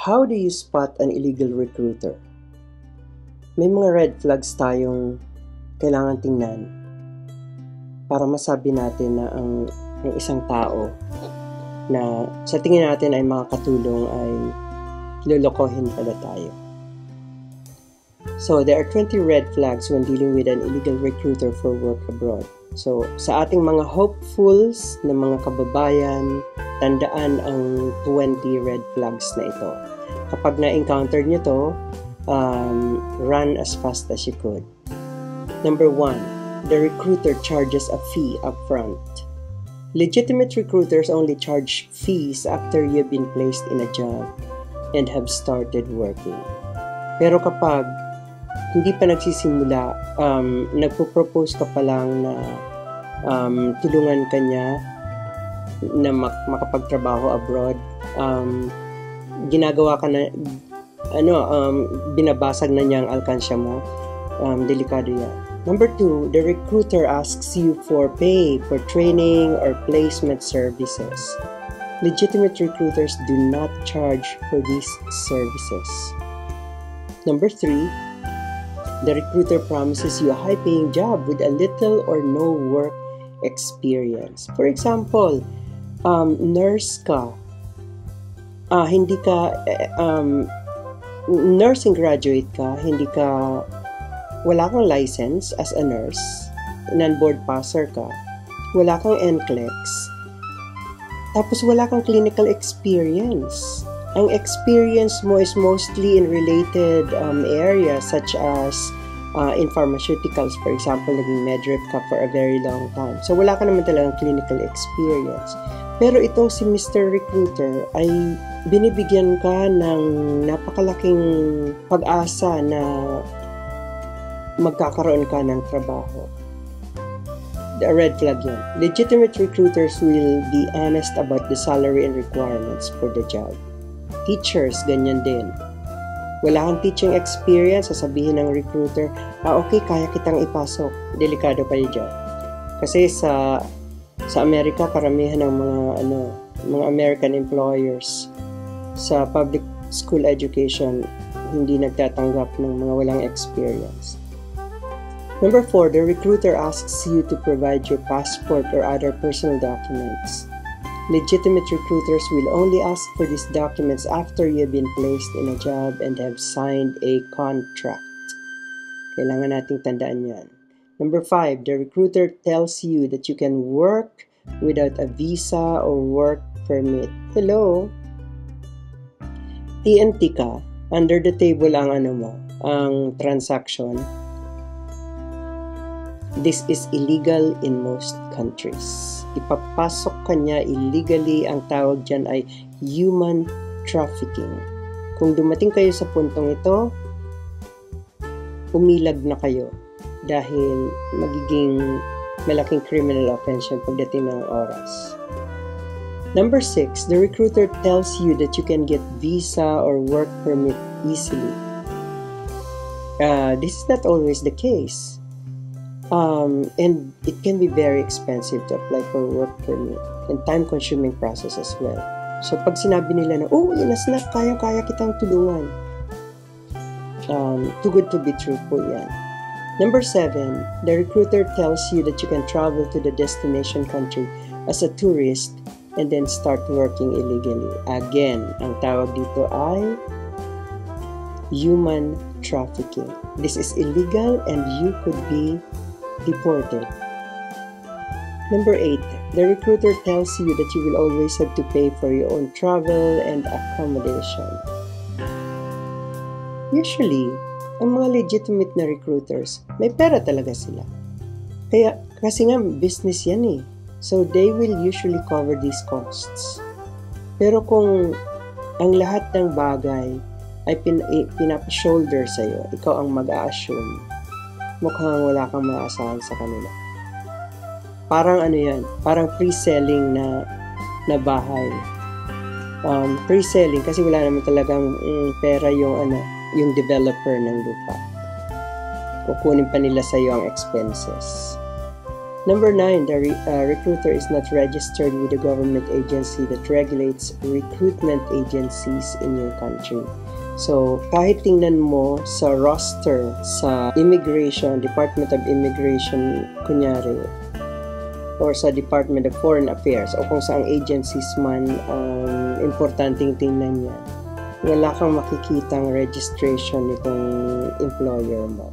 How do you spot an illegal recruiter? May mga red flags tayong kailangan tingnan para masabi natin na ang isang tao na sa tingin natin ay makakatulong ay lolokohin pala tayo. So, there are 20 red flags when dealing with an illegal recruiter for work abroad. So, sa ating mga hopefuls na mga kababayan, tandaan ang 20 red flags na ito. Kapag na-encounter nyo to, run as fast as you could. Number 1, the recruiter charges a fee upfront. Legitimate recruiters only charge fees after you've been placed in a job and have started working. Pero kapag hindi pa nagsisimula, nagpo-propose ka pa lang na tulungan ka niya na makapagtrabaho abroad, ginagawa ka na, binabasag na niya ang alkansya mo, delikado yan. Number 2, the recruiter asks you for pay for training or placement services. Legitimate recruiters do not charge for these services. Number 3, the recruiter promises you a high-paying job with a little or no work experience. For example, nurse ka, nursing graduate ka, wala kang license as a nurse, non-board passer ka, wala kang NCLEX, tapos wala kang clinical experience. Ang experience mo is mostly in related areas such as in pharmaceuticals, for example, naging medrep ka for a very long time. So, wala ka naman talagang clinical experience. Pero itong si Mr. Recruiter ay binibigyan ka ng napakalaking pag-asa na magkakaroon ka ng trabaho. The red flag yun. Legitimate recruiters will be honest about the salary and requirements for the job. Teachers, ganyan din. Wala kang teaching experience, sasabihin ng recruiter, okay, kaya kitang ipasok. Delikado pa yun dyan. Kasi sa Amerika, karamihan ng mga American employers sa public school education, hindi nagtatanggap ng mga walang experience. Number 4, the recruiter asks you to provide your passport or other personal documents. Legitimate recruiters will only ask for these documents after you have been placed in a job and have signed a contract. Kailangan nating tandaan yan. Number 5, the recruiter tells you that you can work without a visa or work permit. Hello? TNT ka, under the table ang transaction. This is illegal in most countries. Ipapasok ka niya illegally, ang tawag dyan ay human trafficking. Kung dumating kayo sa puntong ito, umilag na kayo dahil magiging malaking criminal offense pagdating ng oras. Number 6, the recruiter tells you that you can get visa or work permit easily. This is not always the case. And it can be very expensive to apply for work permit and time-consuming process as well. So, pag sinabi nila na, inasnap, kaya kitang tulungan. Too good to be true po yan. Number 7, the recruiter tells you that you can travel to the destination country as a tourist and then start working illegally. Again, ang tawag dito ay human trafficking. This is illegal and you could be deported. Number 8, the recruiter tells you that you will always have to pay for your own travel and accommodation. Usually, ang mga legitimate na recruiters, may pera talaga sila. Kasi nga, business yan eh. So, they will usually cover these costs. Pero kung ang lahat ng bagay ay pinapa-shoulder sa'yo, ikaw ang mag-a-assume, mukhang wala kang maasahan sa kanila. Parang parang pre-selling na bahay. Pre-selling kasi wala naman talagang pera yung developer ng lupa. Kukunin pa nila sa iyo ang expenses. Number 9, the recruiter is not registered with the government agency that regulates recruitment agencies in your country. So, kahit tingnan mo sa roster sa Immigration, Department of Immigration, kunyari, or sa Department of Foreign Affairs, o kung saang agencies man ang importanteng tingnan niya, wala kang makikitang registration nitong employer mo.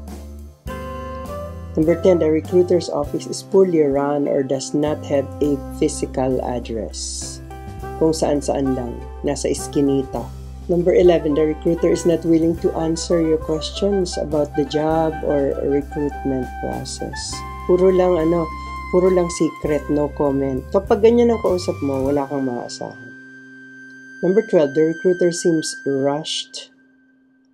Number 10, the recruiter's office is poorly run or does not have a physical address. Kung saan-saan lang, nasa iskinita. Number 11, the recruiter is not willing to answer your questions about the job or recruitment process. Puro lang secret, no comment. Kapag ganyan ang kausap mo, wala kang maaasahan. Number 12, the recruiter seems rushed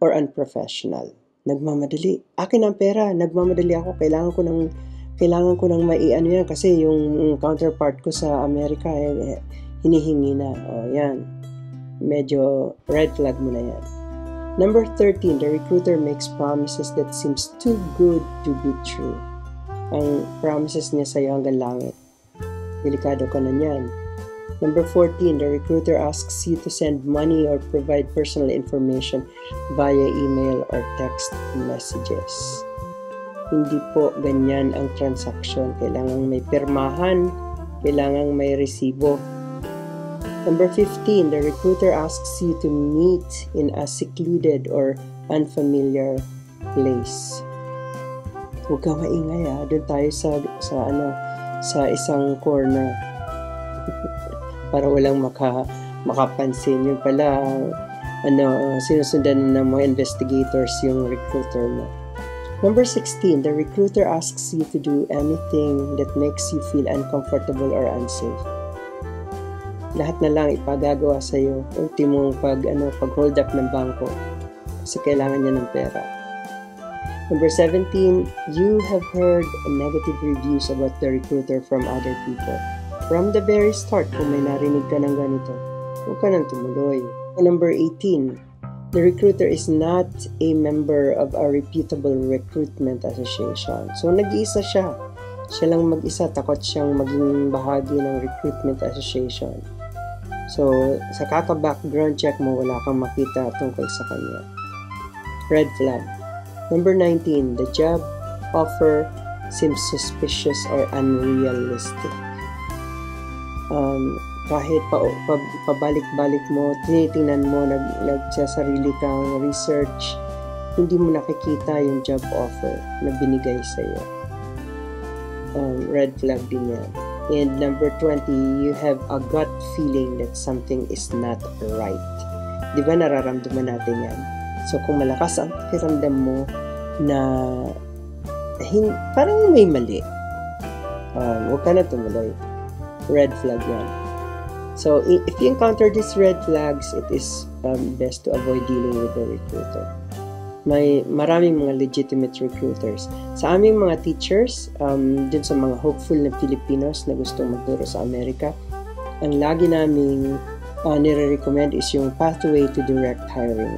or unprofessional. Nagmamadali. Akin ang pera, nagmamadali ako. Kailangan ko nang maiano yan kasi yung counterpart ko sa Amerika hinihingi na. Yan. Medyo red flag mo na yan. Number 13, the recruiter makes promises that seems too good to be true. Ang promises niya sa'yo hanggang langit. Delikado ka na yan. Number 14, the recruiter asks you to send money or provide personal information via email or text messages. Hindi po ganyan ang transaction. Kailangan may pirmahan, kailangan may resibo. Number 15, the recruiter asks you to meet in a secluded or unfamiliar place. Huwag ka maingay doon tayo sa isang corner. Para walang makapansin. Yun pala, sinusundan ng mga investigators yung recruiter mo. Number 16, the recruiter asks you to do anything that makes you feel uncomfortable or unsafe. Lahat na lang ipagagawa sa'yo. Ultimong pag-hold up ng bangko. Kasi kailangan niya ng pera. Number 17, you have heard negative reviews about the recruiter from other people. From the very start, kung may narinig ka ng ganito, huwag ka nang tumuloy. Number 18, the recruiter is not a member of a reputable recruitment association. So, nag-iisa siya. Siya lang mag-isa, takot siyang maging bahagi ng recruitment association. So, sa kaka-background check mo, wala kang makita tungkol sa kanya. Red flag. Number 19, the job offer seems suspicious or unrealistic. Kahit pabalik-balik mo, tinitingnan mo, nagsasarili kang research, hindi mo nakikita yung job offer na binigay sa'yo. Red flag din yan. And number 20, you have a gut feeling that something is not right. Di ba nararamdaman natin yan? So kung malakas ang pakiramdam mo na parang may mali, huwag ka na tumuloy. Red flag yan. So, if you encounter these red flags, it is best to avoid dealing with the recruiter. May maraming mga legitimate recruiters. Sa aming mga teachers, dun sa mga hopeful na Filipinos na gustong magturo sa Amerika, ang lagi naming nire-recommend is yung pathway to direct hiring.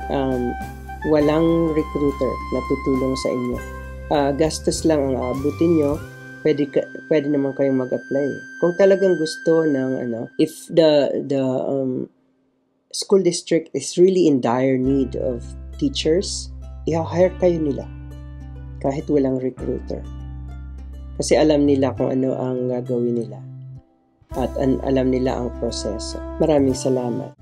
Walang recruiter na tutulong sa inyo. Gastos lang ang aabutin nyo. Pwede naman kayong mag-apply. Kung talagang gusto ng if the school district is really in dire need of teachers, i-hire kayo nila kahit walang recruiter. Kasi alam nila kung ano ang gagawin nila at alam nila ang proseso. Maraming salamat.